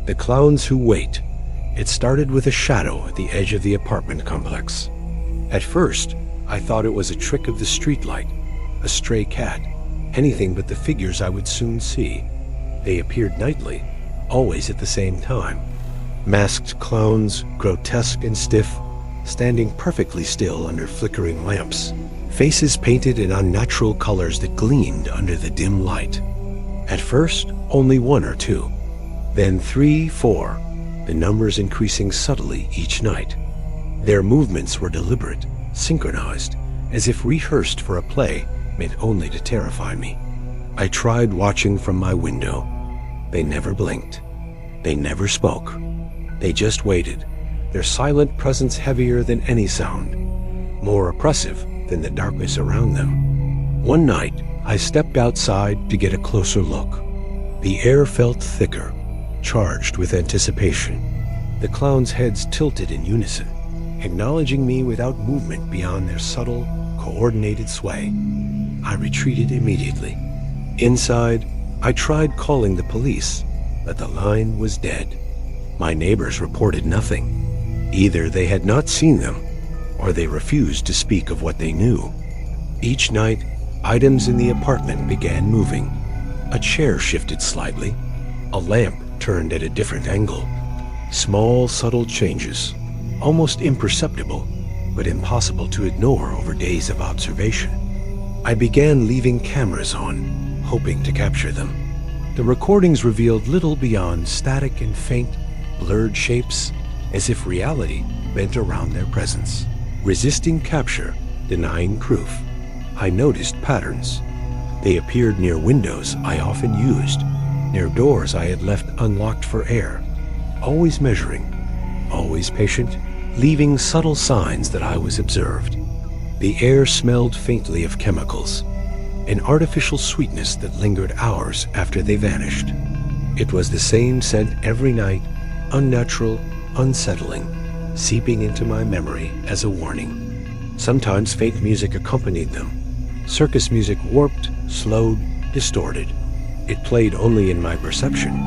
The clowns who wait. It started with a shadow at the edge of the apartment complex. At first, I thought it was a trick of the streetlight, a stray cat, anything but the figures I would soon see. They appeared nightly, always at the same time. Masked clowns, grotesque and stiff, standing perfectly still under flickering lamps. Faces painted in unnatural colors that gleamed under the dim light. At first, only 1 or 2. Then 3, 4, the numbers increasing subtly each night. Their movements were deliberate, synchronized, as if rehearsed for a play meant only to terrify me. I tried watching from my window. They never blinked. They never spoke. They just waited, their silent presence heavier than any sound, more oppressive than the darkness around them. One night, I stepped outside to get a closer look. The air felt thicker, charged with anticipation. The clowns' heads tilted in unison, acknowledging me without movement beyond their subtle, coordinated sway. I retreated immediately. Inside, I tried calling the police, but the line was dead. My neighbors reported nothing. Either they had not seen them, or they refused to speak of what they knew. Each night, items in the apartment began moving. A chair shifted slightly. A lamp turned at a different angle. Small, subtle changes, almost imperceptible, but impossible to ignore over days of observation. I began leaving cameras on, hoping to capture them. The recordings revealed little beyond static and faint, blurred shapes, as if reality bent around their presence. Resisting capture, denying proof, I noticed patterns. They appeared near windows I often used, near doors I had left unlocked for air. Always measuring, always patient, leaving subtle signs that I was observed. The air smelled faintly of chemicals, an artificial sweetness that lingered hours after they vanished. It was the same scent every night, unnatural, unsettling, seeping into my memory as a warning. Sometimes faint music accompanied them. Circus music warped, slowed, distorted. It played only in my perception,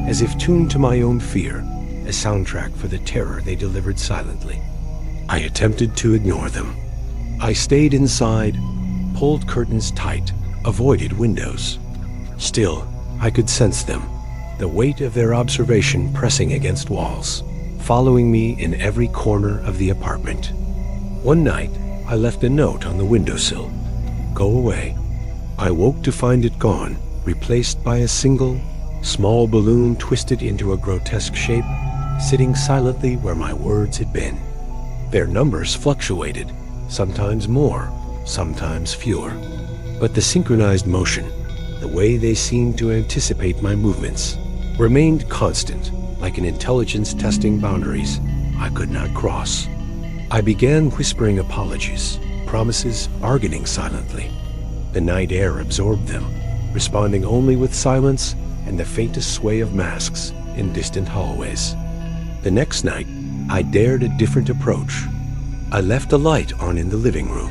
as if tuned to my own fear, a soundtrack for the terror they delivered silently. I attempted to ignore them. I stayed inside, pulled curtains tight, avoided windows. Still, I could sense them, the weight of their observation pressing against walls, following me in every corner of the apartment. One night, I left a note on the windowsill. Go away. I woke to find it gone, replaced by a single, small balloon twisted into a grotesque shape, sitting silently where my words had been. Their numbers fluctuated, sometimes more, sometimes fewer. But the synchronized motion, the way they seemed to anticipate my movements, remained constant, like an intelligence testing boundaries I could not cross. I began whispering apologies, promises, bargaining silently. The night air absorbed them, responding only with silence and the faintest sway of masks in distant hallways. The next night, I dared a different approach. I left a light on in the living room.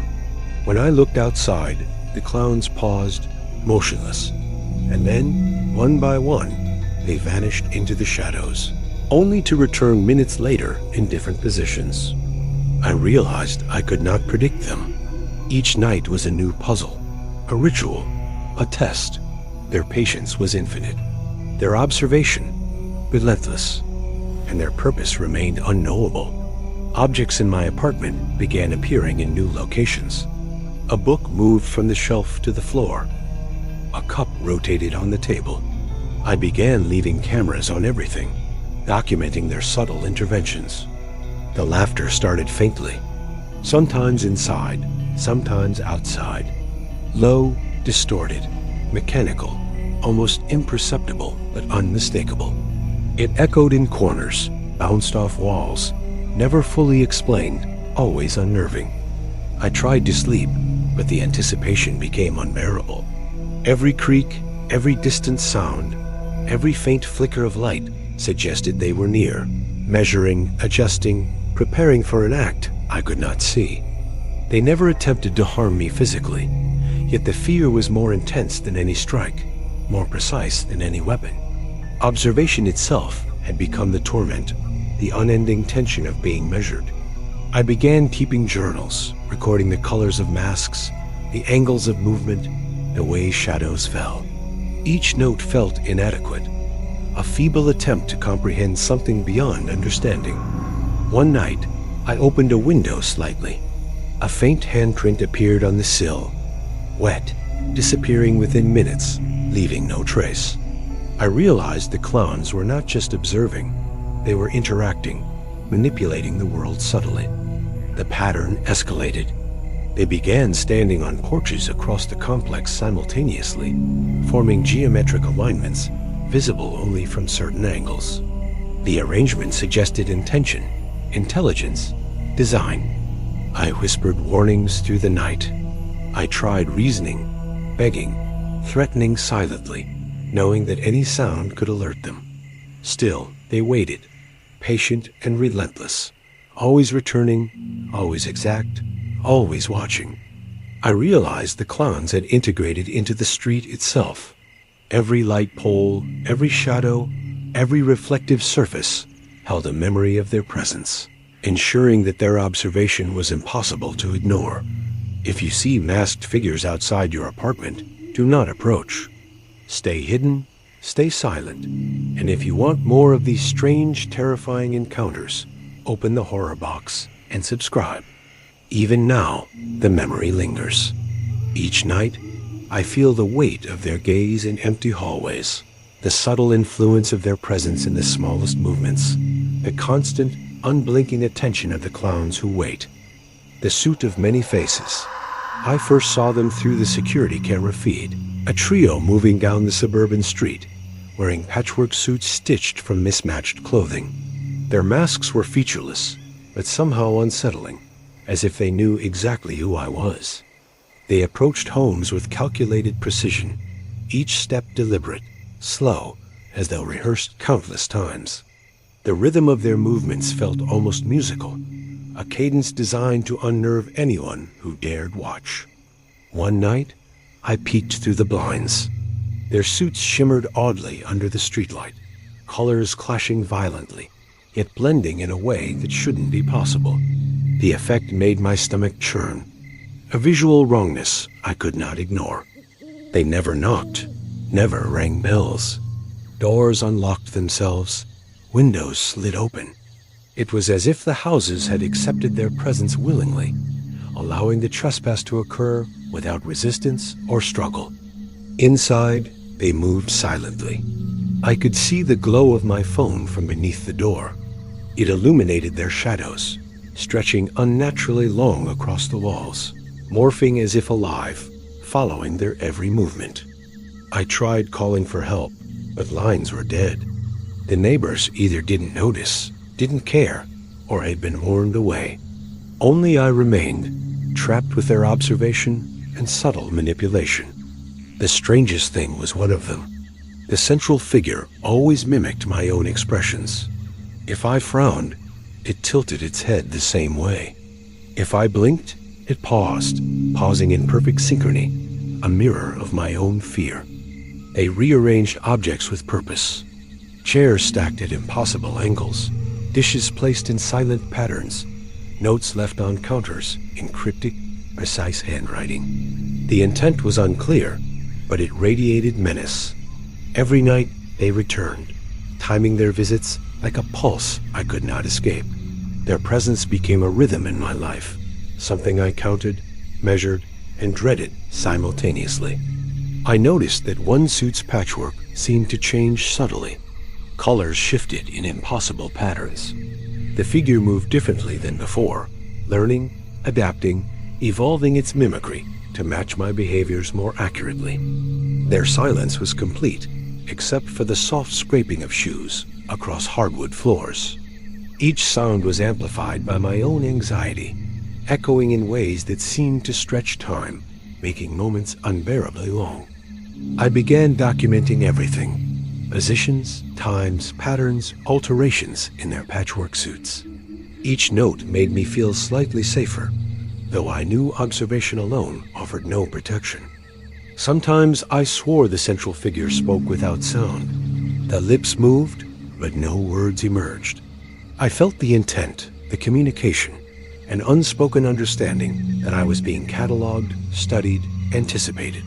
When I looked outside, the clowns paused, motionless, and then, one by one, they vanished into the shadows, only to return minutes later in different positions. I realized I could not predict them. Each night was a new puzzle, a ritual, a test. Their patience was infinite, their observation relentless, and their purpose remained unknowable. Objects in my apartment began appearing in new locations. A book moved from the shelf to the floor. A cup rotated on the table. I began leaving cameras on everything, documenting their subtle interventions. The laughter started faintly, sometimes inside, sometimes outside. Low, distorted, mechanical, almost imperceptible but unmistakable. It echoed in corners, bounced off walls, never fully explained, always unnerving. I tried to sleep, but the anticipation became unbearable. Every creak, every distant sound, every faint flicker of light suggested they were near, measuring, adjusting, preparing for an act I could not see. They never attempted to harm me physically, yet the fear was more intense than any strike, more precise than any weapon. Observation itself had become the torment, the unending tension of being measured. I began keeping journals, recording the colors of masks, the angles of movement, the way shadows fell. Each note felt inadequate, a feeble attempt to comprehend something beyond understanding. One night, I opened a window slightly. A faint handprint appeared on the sill, wet, disappearing within minutes, leaving no trace. I realized the clowns were not just observing, they were interacting, manipulating the world subtly. The pattern escalated. They began standing on porches across the complex simultaneously, forming geometric alignments visible only from certain angles. The arrangement suggested intention, intelligence, design. I whispered warnings through the night. I tried reasoning, begging, threatening silently, knowing that any sound could alert them. Still, they waited, patient and relentless, always returning, always exact, always watching. I realized the clowns had integrated into the street itself. Every light pole, every shadow, every reflective surface held a memory of their presence, ensuring that their observation was impossible to ignore. If you see masked figures outside your apartment, do not approach. Stay hidden, stay silent, and if you want more of these strange, terrifying encounters, open the horror box and subscribe. Even now, the memory lingers. Each night, I feel the weight of their gaze in empty hallways, the subtle influence of their presence in the smallest movements, the constant, unblinking attention of the clowns who wait. The suit of many faces. I first saw them through the security camera feed, a trio moving down the suburban street, wearing patchwork suits stitched from mismatched clothing. Their masks were featureless, but somehow unsettling, as if they knew exactly who I was. They approached homes with calculated precision, each step deliberate, slow, as though rehearsed countless times. The rhythm of their movements felt almost musical, a cadence designed to unnerve anyone who dared watch. One night, I peeked through the blinds. Their suits shimmered oddly under the streetlight, colors clashing violently, yet blending in a way that shouldn't be possible. The effect made my stomach churn, a visual wrongness I could not ignore. They never knocked, never rang bells. Doors unlocked themselves, windows slid open. It was as if the houses had accepted their presence willingly, allowing the trespass to occur without resistance or struggle. Inside, they moved silently. I could see the glow of my phone from beneath the door. It illuminated their shadows, stretching unnaturally long across the walls, morphing as if alive, following their every movement. I tried calling for help, but lines were dead. The neighbors either didn't notice, didn't care, or had been warned away. Only I remained, trapped with their observation and subtle manipulation. The strangest thing was one of them. The central figure always mimicked my own expressions. If I frowned, it tilted its head the same way. If I blinked, it paused, pausing in perfect synchrony, a mirror of my own fear. They rearranged objects with purpose. Chairs stacked at impossible angles, dishes placed in silent patterns, notes left on counters in cryptic, precise handwriting. The intent was unclear, but it radiated menace. Every night they returned, timing their visits like a pulse I could not escape. Their presence became a rhythm in my life, something I counted, measured, and dreaded simultaneously. I noticed that one suit's patchwork seemed to change subtly. Colors shifted in impossible patterns. The figure moved differently than before, learning, adapting, evolving its mimicry to match my behaviors more accurately. Their silence was complete, except for the soft scraping of shoes across hardwood floors. Each sound was amplified by my own anxiety, echoing in ways that seemed to stretch time, making moments unbearably long. I began documenting everything: positions, times, patterns, alterations in their patchwork suits. Each note made me feel slightly safer, though I knew observation alone offered no protection. Sometimes I swore the central figure spoke without sound. The lips moved, but no words emerged. I felt the intent, the communication, an unspoken understanding that I was being cataloged, studied, anticipated.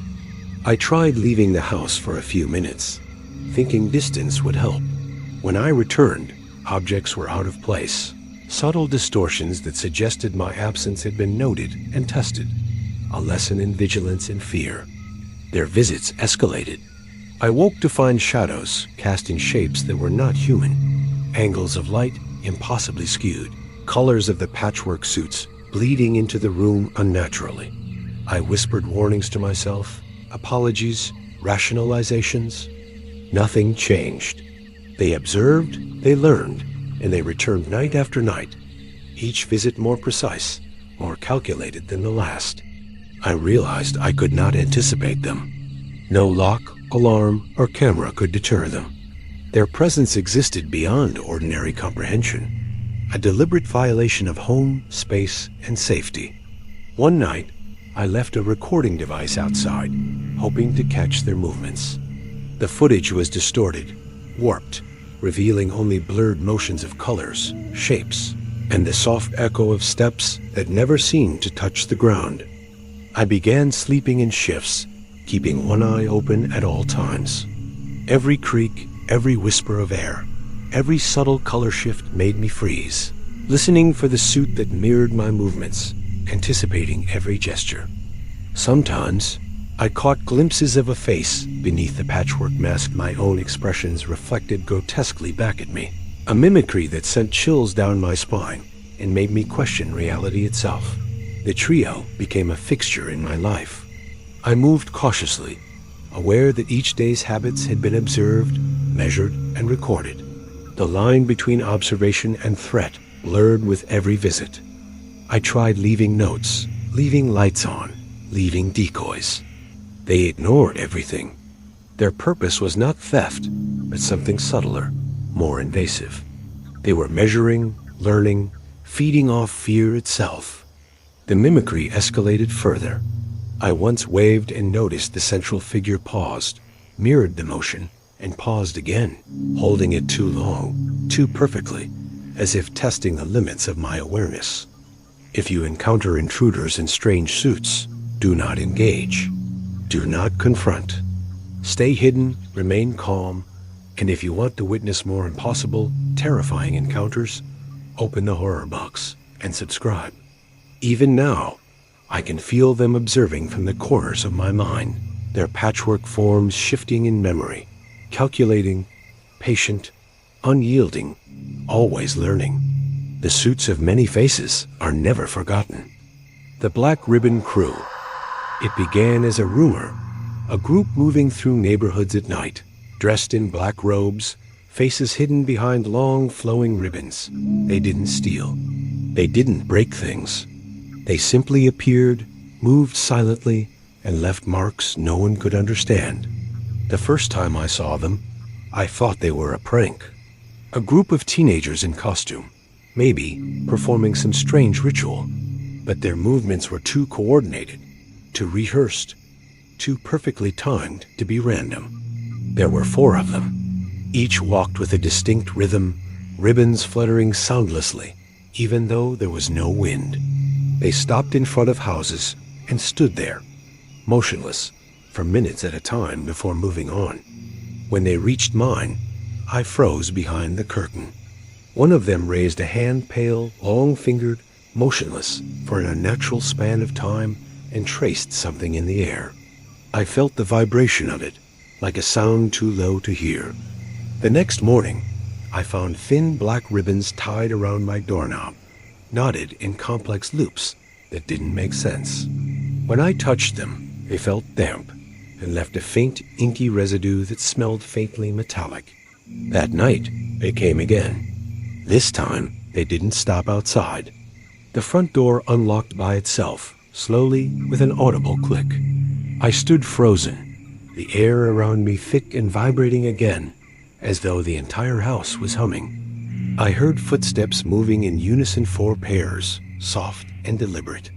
I tried leaving the house for a few minutes, thinking distance would help. When I returned, objects were out of place, subtle distortions that suggested my absence had been noted and tested, a lesson in vigilance and fear. Their visits escalated. I woke to find shadows casting shapes that were not human, angles of light impossibly skewed, colors of the patchwork suits bleeding into the room unnaturally. I whispered warnings to myself, apologies, rationalizations. Nothing changed. They observed, they learned, and they returned night after night, each visit more precise, more calculated than the last. I realized I could not anticipate them. No lock, alarm, or camera could deter them. Their presence existed beyond ordinary comprehension, a deliberate violation of home, space, and safety. One night, I left a recording device outside, hoping to catch their movements. The footage was distorted, warped, revealing only blurred motions of colors, shapes, and the soft echo of steps that never seemed to touch the ground. I began sleeping in shifts, keeping one eye open at all times. Every creak, every whisper of air, every subtle color shift made me freeze, listening for the suit that mirrored my movements, anticipating every gesture. Sometimes, I caught glimpses of a face beneath the patchwork mask my own expressions reflected grotesquely back at me, a mimicry that sent chills down my spine and made me question reality itself. The trio became a fixture in my life. I moved cautiously, aware that each day's habits had been observed, measured, and recorded. The line between observation and threat blurred with every visit. I tried leaving notes, leaving lights on, leaving decoys. They ignored everything. Their purpose was not theft, but something subtler, more invasive. They were measuring, learning, feeding off fear itself. The mimicry escalated further. I once waved and noticed the central figure paused, mirrored the motion, and paused again, holding it too long, too perfectly, as if testing the limits of my awareness. If you encounter intruders in strange suits, do not engage. Do not confront. Stay hidden, remain calm, and if you want to witness more impossible, terrifying encounters, open the horror box and subscribe. Even now, I can feel them observing from the corners of my mind, their patchwork forms shifting in memory, calculating, patient, unyielding, always learning. The suits of many faces are never forgotten. The Black Ribbon Crew. It began as a rumor, a group moving through neighborhoods at night, dressed in black robes, faces hidden behind long flowing ribbons. They didn't steal. They didn't break things. They simply appeared, moved silently, and left marks no one could understand. The first time I saw them, I thought they were a prank. A group of teenagers in costume, maybe performing some strange ritual, but their movements were too coordinated, too rehearsed, too perfectly timed to be random. There were 4 of them. Each walked with a distinct rhythm, ribbons fluttering soundlessly, even though there was no wind. They stopped in front of houses and stood there, motionless, for minutes at a time before moving on. When they reached mine, I froze behind the curtain. One of them raised a hand, pale, long-fingered, motionless for an unnatural span of time, and traced something in the air. I felt the vibration of it, like a sound too low to hear. The next morning, I found thin black ribbons tied around my doorknob, knotted in complex loops that didn't make sense. When I touched them, they felt damp and left a faint, inky residue that smelled faintly metallic. That night, they came again. This time, they didn't stop outside. The front door unlocked by itself, slowly, with an audible click. I stood frozen, the air around me thick and vibrating again, as though the entire house was humming. I heard footsteps moving in unison 4 pairs, soft and deliberate.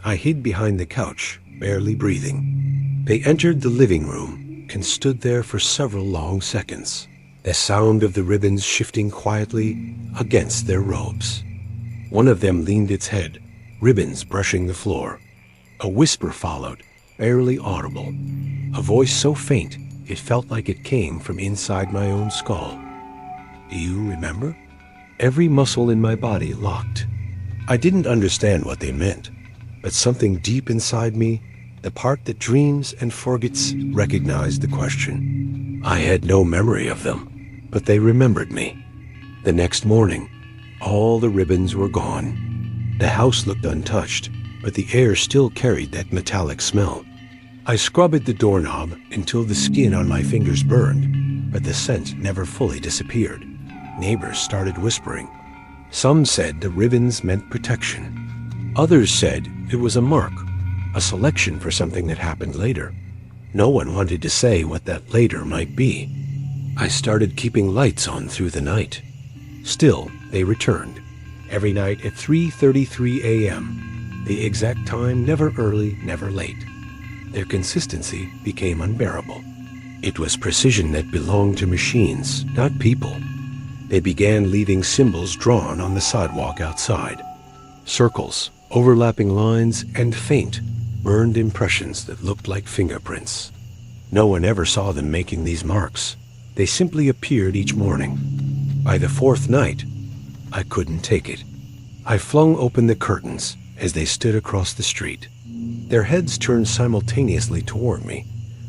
I hid behind the couch, barely breathing. They entered the living room and stood there for several long seconds. the sound of the ribbons shifting quietly against their robes. One of them leaned its head, ribbons brushing the floor. A whisper followed, barely audible, a voice so faint it felt like it came from inside my own skull. Do you remember? Every muscle in my body locked. I didn't understand what they meant, but something deep inside me, the part that dreams and forgets, recognized the question. I had no memory of them, but they remembered me. The next morning, all the ribbons were gone. The house looked untouched, but the air still carried that metallic smell. I scrubbed the doorknob until the skin on my fingers burned, but the scent never fully disappeared. Neighbors started whispering. Some said the ribbons meant protection. Others said it was a mark, a selection for something that happened later. No one wanted to say what that later might be. I started keeping lights on through the night. Still, they returned. Every night at 3:33 a.m. The exact time, never early, never late. Their consistency became unbearable. It was precision that belonged to machines, not people. They began leaving symbols drawn on the sidewalk outside. Circles, overlapping lines, and faint, burned impressions that looked like fingerprints. No one ever saw them making these marks. They simply appeared each morning. By the fourth night, I couldn't take it. I flung open the curtains as they stood across the street. Their heads turned simultaneously toward me,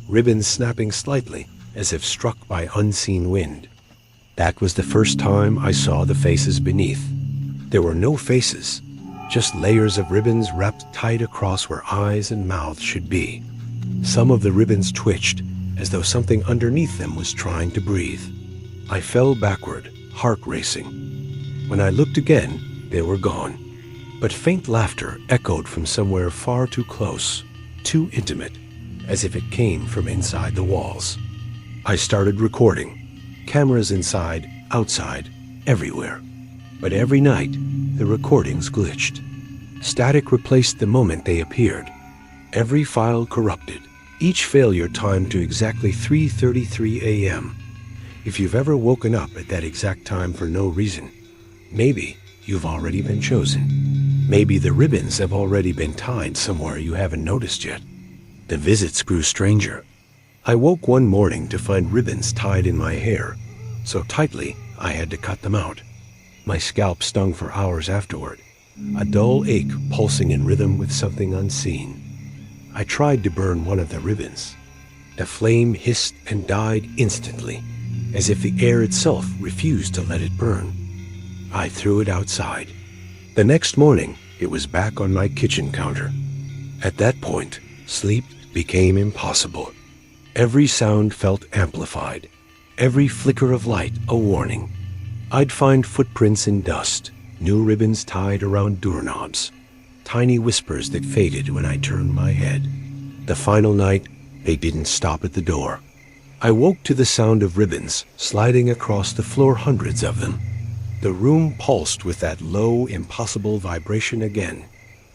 ribbons snapping slightly as if struck by unseen wind. That was the first time I saw the faces beneath. There were no faces, just layers of ribbons wrapped tight across where eyes and mouths should be. Some of the ribbons twitched, as though something underneath them was trying to breathe. I fell backward, heart racing. When I looked again, they were gone. But faint laughter echoed from somewhere far too close, too intimate, as if it came from inside the walls. I started recording. Cameras inside, outside, everywhere. But every night, the recordings glitched. Static replaced the moment they appeared. Every file corrupted, each failure timed to exactly 3:33 a.m. If you've ever woken up at that exact time for no reason, maybe you've already been chosen. Maybe the ribbons have already been tied somewhere you haven't noticed yet. The visits grew stranger. I woke one morning to find ribbons tied in my hair, so tightly I had to cut them out. My scalp stung for hours afterward, a dull ache pulsing in rhythm with something unseen. I tried to burn one of the ribbons. The flame hissed and died instantly, as if the air itself refused to let it burn. I threw it outside. The next morning, it was back on my kitchen counter. At that point, sleep became impossible. Every sound felt amplified, every flicker of light a warning. I'd find footprints in dust, new ribbons tied around doorknobs, tiny whispers that faded when I turned my head. The final night, they didn't stop at the door. I woke to the sound of ribbons sliding across the floor, hundreds of them. The room pulsed with that low, impossible vibration again,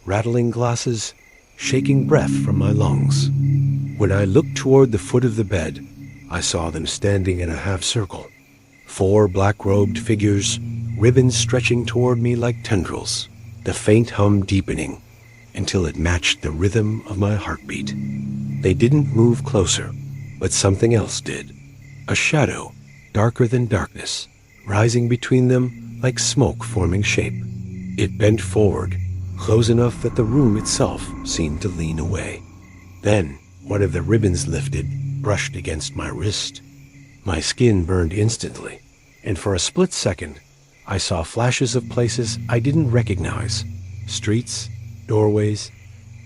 rattling glasses, shaking breath from my lungs. When I looked toward the foot of the bed, I saw them standing in a half circle. 4 black-robed figures, ribbons stretching toward me like tendrils, the faint hum deepening until it matched the rhythm of my heartbeat. They didn't move closer, but something else did. A shadow, darker than darkness, rising between them like smoke forming shape. It bent forward, close enough that the room itself seemed to lean away. Then, one of the ribbons lifted, brushed against my wrist. My skin burned instantly, and for a split second, I saw flashes of places I didn't recognize. Streets, doorways,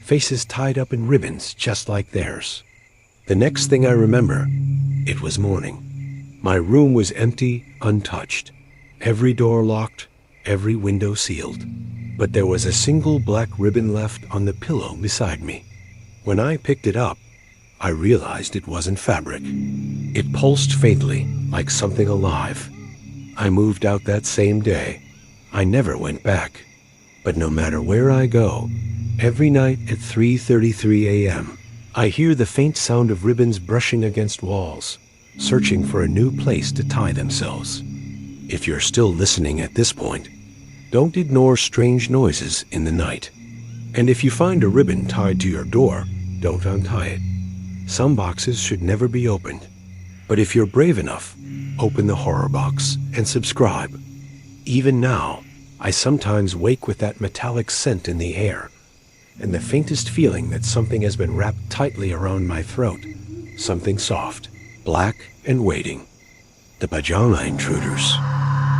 faces tied up in ribbons just like theirs. The next thing I remember, it was morning. My room was empty, untouched. Every door locked, every window sealed. But there was a single black ribbon left on the pillow beside me. When I picked it up, I realized it wasn't fabric. It pulsed faintly, like something alive. I moved out that same day. I never went back. But no matter where I go, every night at 3:33 a.m., I hear the faint sound of ribbons brushing against walls, searching for a new place to tie themselves. If you're still listening at this point, don't ignore strange noises in the night. And if you find a ribbon tied to your door, don't untie it. Some boxes should never be opened. But if you're brave enough, open the horror box and subscribe. Even now, I sometimes wake with that metallic scent in the air, and the faintest feeling that something has been wrapped tightly around my throat. Something soft, black, and waiting. The Pajama Intruders.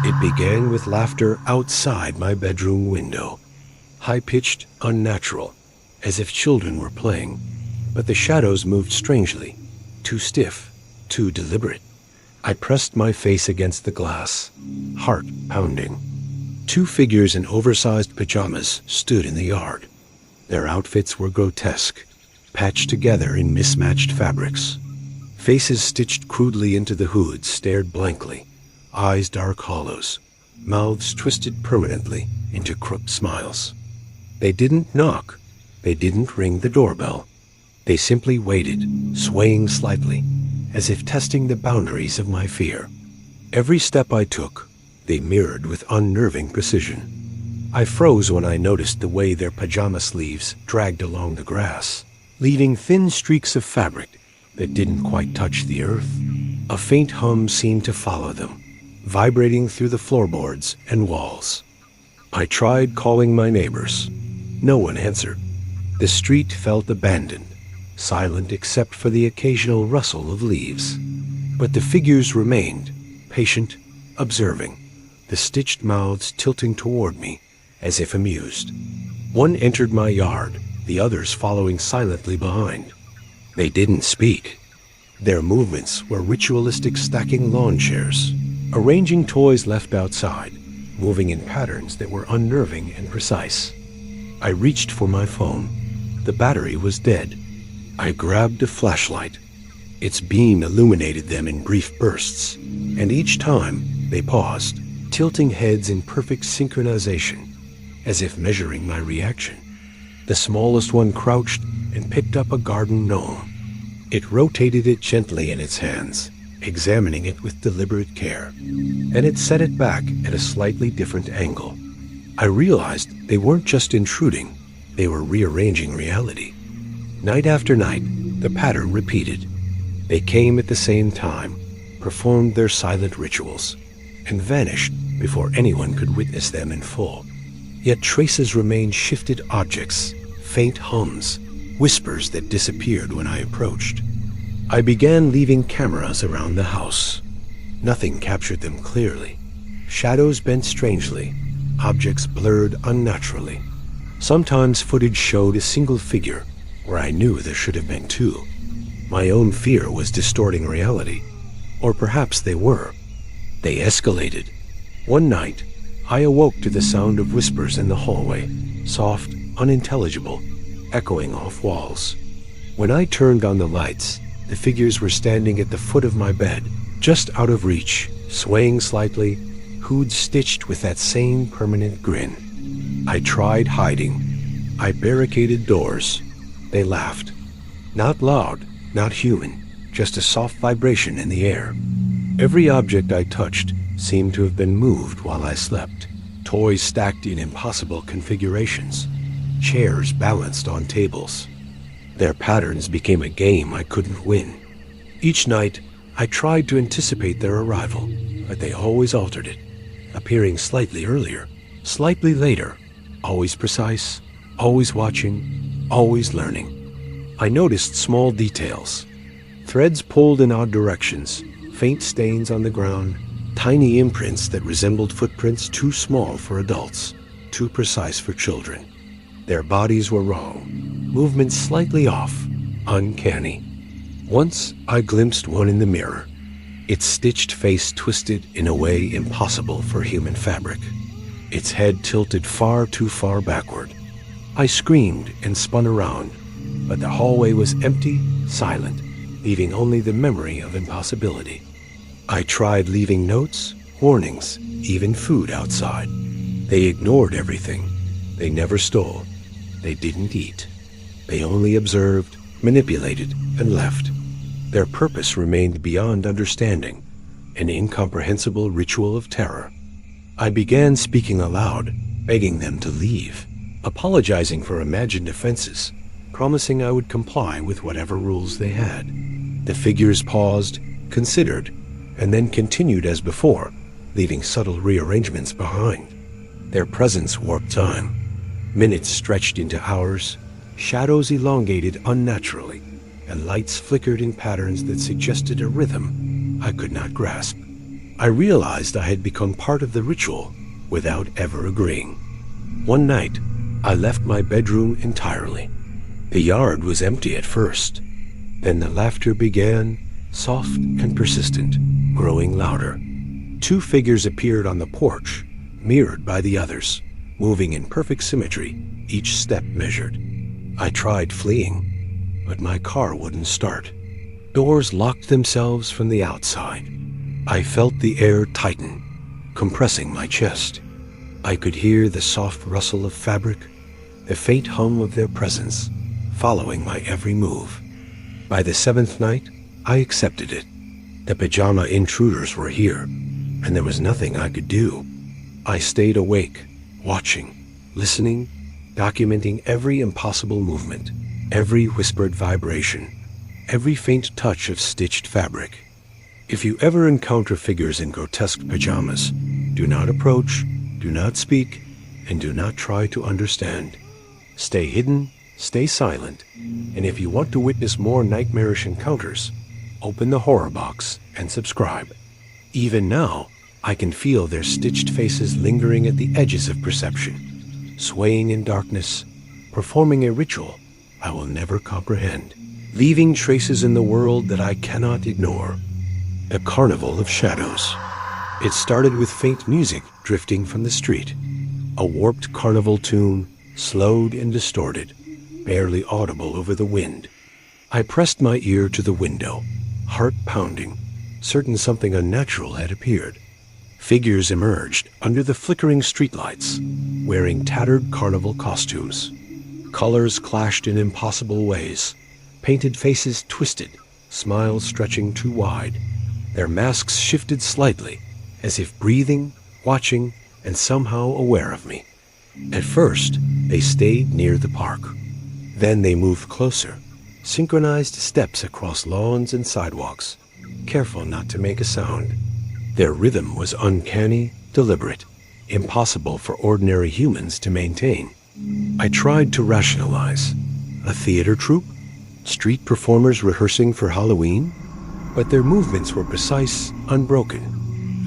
It began with laughter outside my bedroom window. High-pitched, unnatural, as if children were playing. But the shadows moved strangely, too stiff, too deliberate. I pressed my face against the glass, heart pounding. Two figures in oversized pajamas stood in the yard. Their outfits were grotesque, patched together in mismatched fabrics. Faces stitched crudely into the hoods stared blankly, eyes dark hollows, mouths twisted permanently into crooked smiles. They didn't knock. They didn't ring the doorbell. They simply waited, swaying slightly, as if testing the boundaries of my fear. Every step I took, they mirrored with unnerving precision. I froze when I noticed the way their pajama sleeves dragged along the grass, leaving thin streaks of fabric that didn't quite touch the earth. A faint hum seemed to follow them, vibrating through the floorboards and walls. I tried calling my neighbors. No one answered. The street felt abandoned, silent except for the occasional rustle of leaves. But the figures remained, patient, observing, the stitched mouths tilting toward me, as if amused. One entered my yard, the others following silently behind. They didn't speak. Their movements were ritualistic, stacking lawn chairs, arranging toys left outside, moving in patterns that were unnerving and precise. I reached for my phone. The battery was dead. I grabbed a flashlight. Its beam illuminated them in brief bursts, and each time they paused, tilting heads in perfect synchronization, as if measuring my reaction. The smallest one crouched and picked up a garden gnome. It rotated it gently in its hands, examining it with deliberate care, and it set it back at a slightly different angle. I realized they weren't just intruding, they were rearranging reality. Night after night, the pattern repeated. They came at the same time, performed their silent rituals, and vanished before anyone could witness them in full. Yet traces remained: shifted objects, faint hums, whispers that disappeared when I approached. I began leaving cameras around the house. Nothing captured them clearly. Shadows bent strangely, objects blurred unnaturally. Sometimes footage showed a single figure where I knew there should have been two. My own fear was distorting reality. Or perhaps they were. They escalated. One night, I awoke to the sound of whispers in the hallway, soft, unintelligible, echoing off walls. When I turned on the lights, the figures were standing at the foot of my bed, just out of reach, swaying slightly, hoods stitched with that same permanent grin. I tried hiding. I barricaded doors. They laughed. Not loud, not human, just a soft vibration in the air. Every object I touched seemed to have been moved while I slept. Toys stacked in impossible configurations. Chairs balanced on tables. Their patterns became a game I couldn't win. Each night, I tried to anticipate their arrival, but they always altered it, appearing slightly earlier, slightly later, always precise, always watching, always learning. I noticed small details. Threads pulled in odd directions, faint stains on the ground, tiny imprints that resembled footprints too small for adults, too precise for children. Their bodies were wrong, movements slightly off, uncanny. Once I glimpsed one in the mirror, its stitched face twisted in a way impossible for human fabric, its head tilted far too far backward. I screamed and spun around, but the hallway was empty, silent, leaving only the memory of impossibility. I tried leaving notes, warnings, even food outside. They ignored everything. They never stole. They didn't eat. They only observed, manipulated, and left. Their purpose remained beyond understanding, an incomprehensible ritual of terror. I began speaking aloud, begging them to leave, apologizing for imagined offenses, promising I would comply with whatever rules they had. The figures paused, considered, and then continued as before, leaving subtle rearrangements behind. Their presence warped time. Minutes stretched into hours, shadows elongated unnaturally, and lights flickered in patterns that suggested a rhythm I could not grasp. I realized I had become part of the ritual without ever agreeing. One night, I left my bedroom entirely. The yard was empty at first. Then the laughter began, soft and persistent, growing louder. 2 figures appeared on the porch, mirrored by the others, moving in perfect symmetry, each step measured. I tried fleeing, but my car wouldn't start. Doors locked themselves from the outside. I felt the air tighten, compressing my chest. I could hear the soft rustle of fabric, the faint hum of their presence, following my every move. By the 7th night, I accepted it. The pajama intruders were here, and there was nothing I could do. I stayed awake, watching, listening, documenting every impossible movement, every whispered vibration, every faint touch of stitched fabric. If you ever encounter figures in grotesque pajamas, do not approach, do not speak, and do not try to understand. Stay hidden, stay silent, and if you want to witness more nightmarish encounters, open the horror box and subscribe. Even now, I can feel their stitched faces lingering at the edges of perception, swaying in darkness, performing a ritual I will never comprehend, leaving traces in the world that I cannot ignore. A carnival of shadows. It started with faint music drifting from the street. A warped carnival tune, slowed and distorted, barely audible over the wind. I pressed my ear to the window, heart pounding, certain something unnatural had appeared. Figures emerged under the flickering streetlights, wearing tattered carnival costumes. Colors clashed in impossible ways, painted faces twisted, smiles stretching too wide. Their masks shifted slightly, as if breathing, watching, and somehow aware of me. At first, they stayed near the park. Then they moved closer, synchronized steps across lawns and sidewalks, careful not to make a sound. Their rhythm was uncanny, deliberate, impossible for ordinary humans to maintain. I tried to rationalize. A theater troupe? Street performers rehearsing for Halloween? But their movements were precise, unbroken.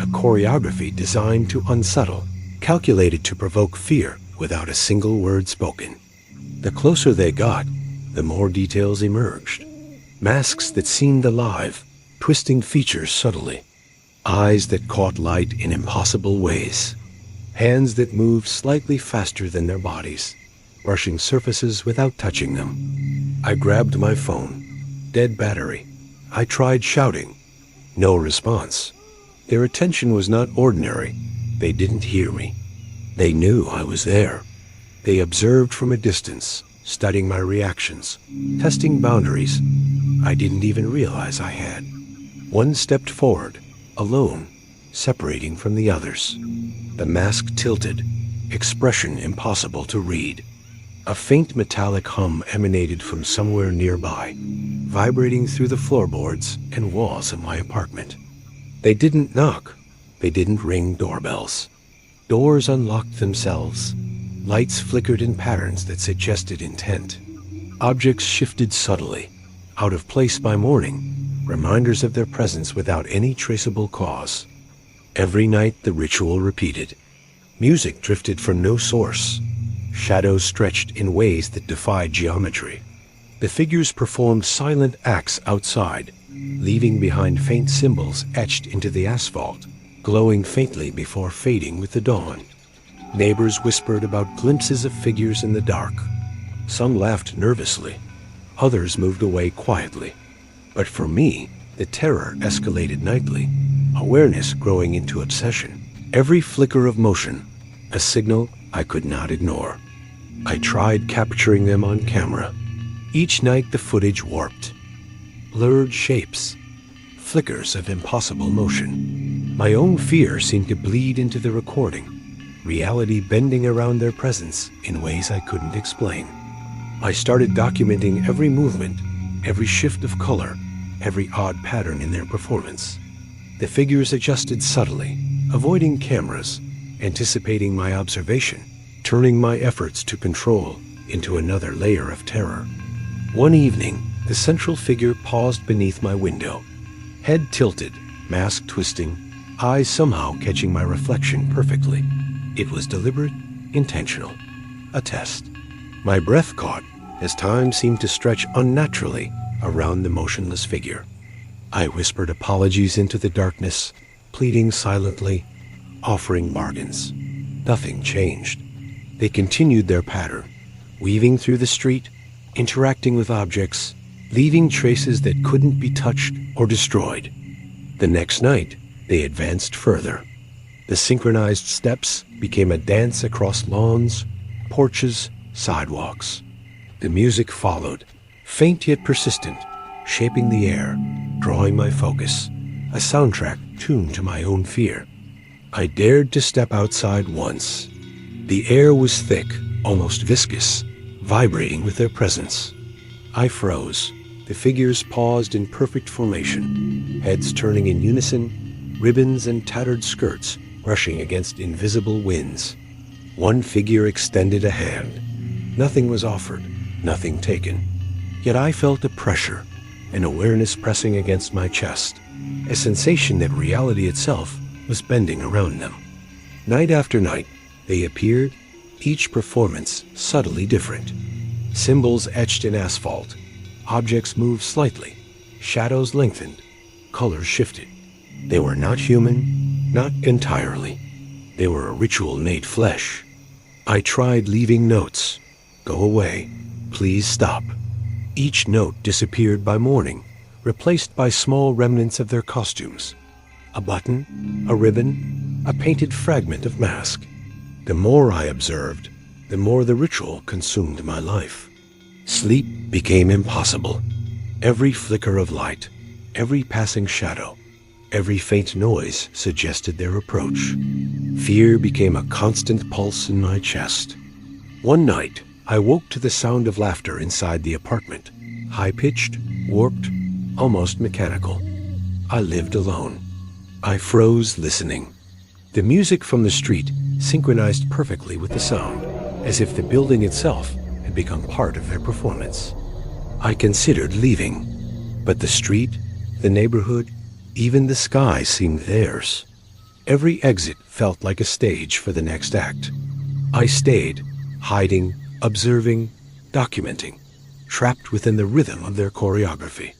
A choreography designed to unsettle, calculated to provoke fear without a single word spoken. The closer they got, the more details emerged. Masks that seemed alive, twisting features subtly. Eyes that caught light in impossible ways. Hands that moved slightly faster than their bodies, brushing surfaces without touching them. I grabbed my phone. Dead battery. I tried shouting. No response. Their attention was not ordinary. They didn't hear me. They knew I was there. They observed from a distance, studying my reactions, testing boundaries I didn't even realize I had. One stepped forward, alone, separating from the others. The mask tilted, expression impossible to read. A faint metallic hum emanated from somewhere nearby, vibrating through the floorboards and walls of my apartment. They didn't knock. They didn't ring doorbells. Doors unlocked themselves. Lights flickered in patterns that suggested intent. Objects shifted subtly, out of place by morning, reminders of their presence without any traceable cause. Every night the ritual repeated. Music drifted from no source. Shadows stretched in ways that defied geometry. The figures performed silent acts outside, leaving behind faint symbols etched into the asphalt, glowing faintly before fading with the dawn. Neighbors whispered about glimpses of figures in the dark. Some laughed nervously. Others moved away quietly. But for me, the terror escalated nightly, awareness growing into obsession. Every flicker of motion, a signal I could not ignore. I tried capturing them on camera. Each night the footage warped. blurred shapes, flickers of impossible motion. My own fear seemed to bleed into the recording, reality bending around their presence in ways I couldn't explain. I started documenting every movement, every shift of color, every odd pattern in their performance. The figures adjusted subtly, avoiding cameras, anticipating my observation, turning my efforts to control into another layer of terror. One evening, the central figure paused beneath my window, head tilted, mask twisting, eyes somehow catching my reflection perfectly. It was deliberate, intentional, a test. My breath caught as time seemed to stretch unnaturally around the motionless figure. I whispered apologies into the darkness, pleading silently, offering bargains. Nothing changed. They continued their pattern, weaving through the street, interacting with objects, leaving traces that couldn't be touched or destroyed. The next night, they advanced further. The synchronized steps became a dance across lawns, porches, sidewalks. The music followed, faint yet persistent, shaping the air, drawing my focus, a soundtrack tuned to my own fear. I dared to step outside once. The air was thick, almost viscous, vibrating with their presence. I froze. The figures paused in perfect formation, heads turning in unison, ribbons and tattered skirts brushing against invisible winds. One figure extended a hand. Nothing was offered, nothing taken. Yet I felt a pressure, an awareness pressing against my chest, a sensation that reality itself was bending around them. Night after night, they appeared, each performance subtly different. Symbols etched in asphalt, objects moved slightly, shadows lengthened, colors shifted. They were not human, not entirely. They were a ritual made flesh. I tried leaving notes. Go away. Please stop. Each note disappeared by morning, replaced by small remnants of their costumes. A button, a ribbon, a painted fragment of mask. The more I observed, the more the ritual consumed my life. Sleep became impossible. Every flicker of light, every passing shadow, every faint noise suggested their approach. Fear became a constant pulse in my chest. One night, I woke to the sound of laughter inside the apartment, high-pitched, warped, almost mechanical. I lived alone. I froze listening. The music from the street synchronized perfectly with the sound, as if the building itself had become part of their performance. I considered leaving, but the street, the neighborhood, even the sky seemed theirs. Every exit felt like a stage for the next act. I stayed, hiding, observing, documenting, trapped within the rhythm of their choreography.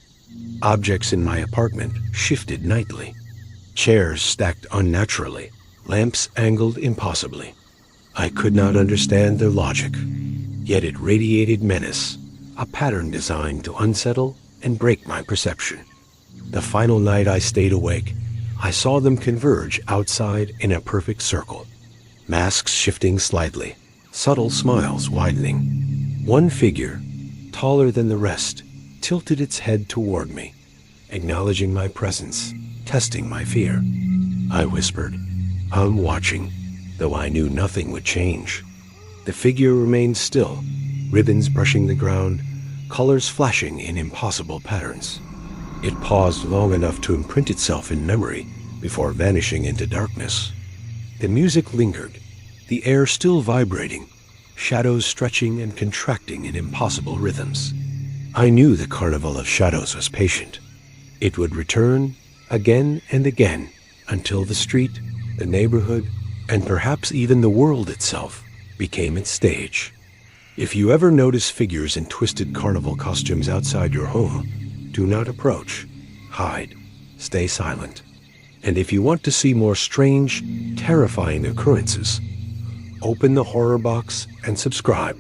Objects in my apartment shifted nightly. Chairs stacked unnaturally, lamps angled impossibly. I could not understand their logic, yet it radiated menace, a pattern designed to unsettle and break my perception. The final night I stayed awake, I saw them converge outside in a perfect circle, masks shifting slightly, subtle smiles widening. One figure, taller than the rest, tilted its head toward me, acknowledging my presence, testing my fear. I whispered, "I'm watching," though I knew nothing would change. The figure remained still, ribbons brushing the ground, colors flashing in impossible patterns. It paused long enough to imprint itself in memory before vanishing into darkness. The music lingered, the air still vibrating, shadows stretching and contracting in impossible rhythms. I knew the Carnival of Shadows was patient. It would return again and again until the street, the neighborhood, and perhaps even the world itself became its stage. If you ever notice figures in twisted carnival costumes outside your home, do not approach, hide, stay silent. And if you want to see more strange, terrifying occurrences, open the horror box and subscribe.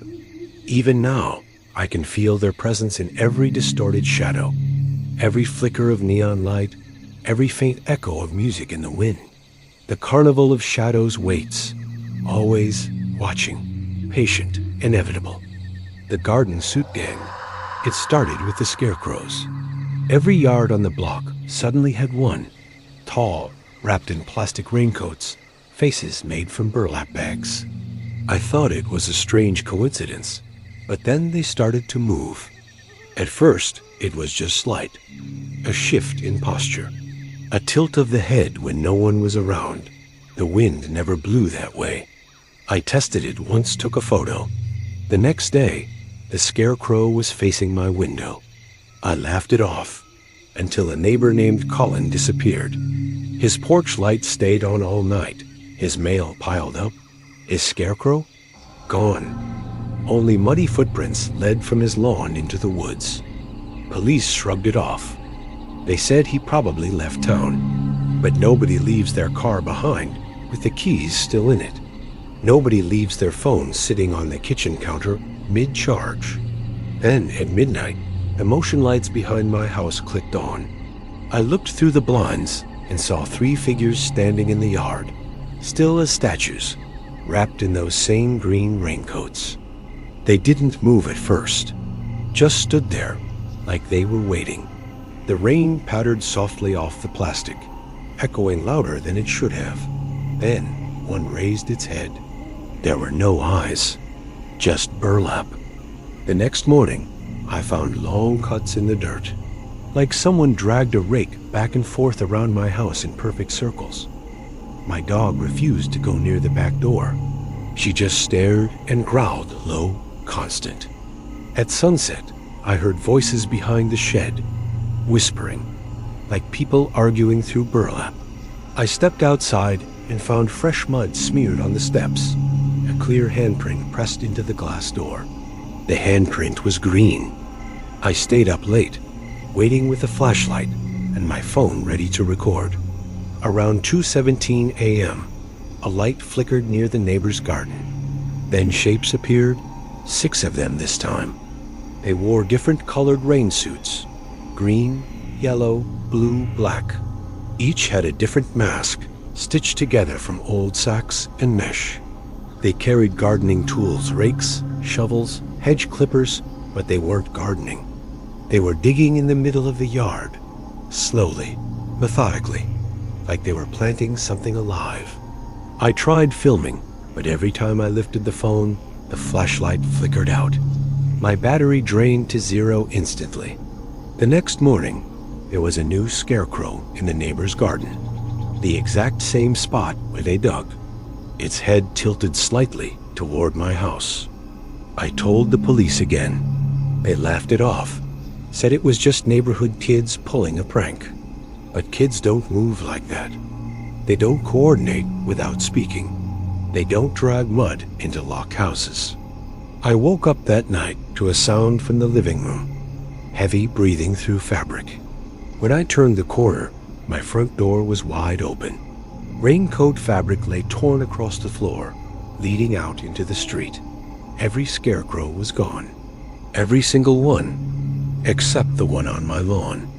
Even now, I can feel their presence in every distorted shadow, every flicker of neon light, every faint echo of music in the wind. The Carnival of Shadows waits, always watching, patient, inevitable. The Garden Suit Gang. It started with the scarecrows. Every yard on the block suddenly had one, tall, wrapped in plastic raincoats, faces made from burlap bags. I thought it was a strange coincidence, but then they started to move. At first, it was just slight, a shift in posture, a tilt of the head when no one was around. The wind never blew that way. I tested it once, took a photo. The next day, the scarecrow was facing my window. I laughed it off until a neighbor named Colin disappeared. His porch light stayed on all night. His mail piled up. His scarecrow? Gone. Only muddy footprints led from his lawn into the woods. Police shrugged it off. They said he probably left town. But nobody leaves their car behind with the keys still in it. Nobody leaves their phone sitting on the kitchen counter mid-charge. Then, at midnight, the motion lights behind my house clicked on. I looked through the blinds and saw 3 figures standing in the yard, still as statues, wrapped in those same green raincoats. They didn't move at first, just stood there like they were waiting. The rain pattered softly off the plastic, echoing louder than it should have. Then one raised its head. There were no eyes, just burlap. The next morning, I found long cuts in the dirt, like someone dragged a rake back and forth around my house in perfect circles. My dog refused to go near the back door. She just stared and growled low, constant. At sunset, I heard voices behind the shed, whispering, like people arguing through burlap. I stepped outside and found fresh mud smeared on the steps, a clear handprint pressed into the glass door. The handprint was green. I stayed up late, waiting with a flashlight and my phone ready to record. Around 2:17 a.m., a light flickered near the neighbor's garden. Then shapes appeared, 6 of them this time. They wore different colored rain suits, green, yellow, blue, black. Each had a different mask, stitched together from old sacks and mesh. They carried gardening tools, rakes, shovels, hedge clippers, but they weren't gardening. They were digging in the middle of the yard, slowly, methodically, like they were planting something alive. I tried filming, but every time I lifted the phone, the flashlight flickered out. My battery drained to 0 instantly. The next morning, there was a new scarecrow in the neighbor's garden, the exact same spot where they dug, its head tilted slightly toward my house. I told the police again. They laughed it off, said it was just neighborhood kids pulling a prank. But kids don't move like that. They don't coordinate without speaking. They don't drag mud into locked houses. I woke up that night to a sound from the living room, heavy breathing through fabric. When I turned the corner, my front door was wide open. Raincoat fabric lay torn across the floor, leading out into the street. Every scarecrow was gone. Every single one, except the one on my lawn.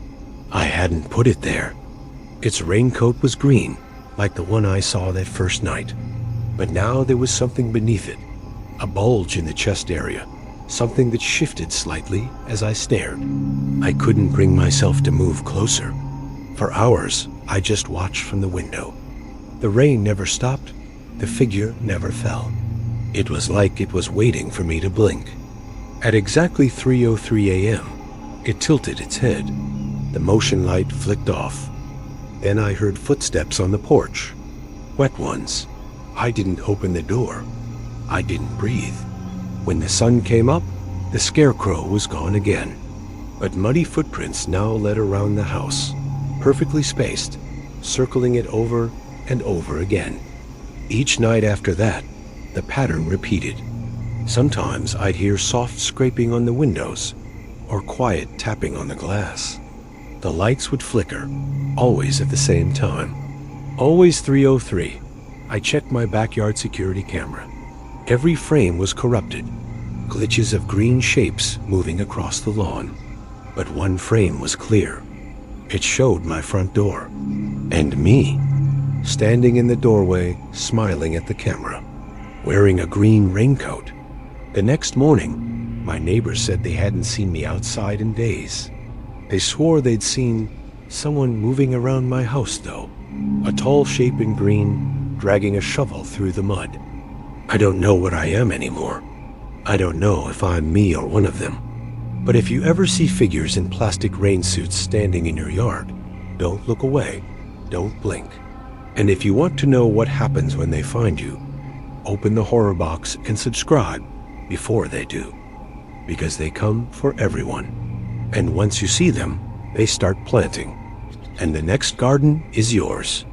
I hadn't put it there. Its raincoat was green, like the one I saw that first night. But now there was something beneath it, a bulge in the chest area, something that shifted slightly as I stared. I couldn't bring myself to move closer. For hours, I just watched from the window. The rain never stopped. The figure never fell. It was like it was waiting for me to blink. At exactly 3:03 a.m., it tilted its head. The motion light flicked off. Then I heard footsteps on the porch. Wet ones. I didn't open the door. I didn't breathe. When the sun came up, the scarecrow was gone again. But muddy footprints now led around the house, perfectly spaced, circling it over and over again. Each night after that, the pattern repeated. Sometimes I'd hear soft scraping on the windows, or quiet tapping on the glass. The lights would flicker, always at the same time. Always 3:03. I checked my backyard security camera. Every frame was corrupted, glitches of green shapes moving across the lawn. But one frame was clear. It showed my front door, and me, standing in the doorway, smiling at the camera, wearing a green raincoat. The next morning, my neighbors said they hadn't seen me outside in days. They swore they'd seen someone moving around my house, though. A tall shape in green, dragging a shovel through the mud. I don't know what I am anymore. I don't know if I'm me or one of them. But if you ever see figures in plastic rain suits standing in your yard, don't look away, don't blink. And if you want to know what happens when they find you, open the horror box and subscribe before they do. Because they come for everyone. And once you see them, they start planting. And the next garden is yours.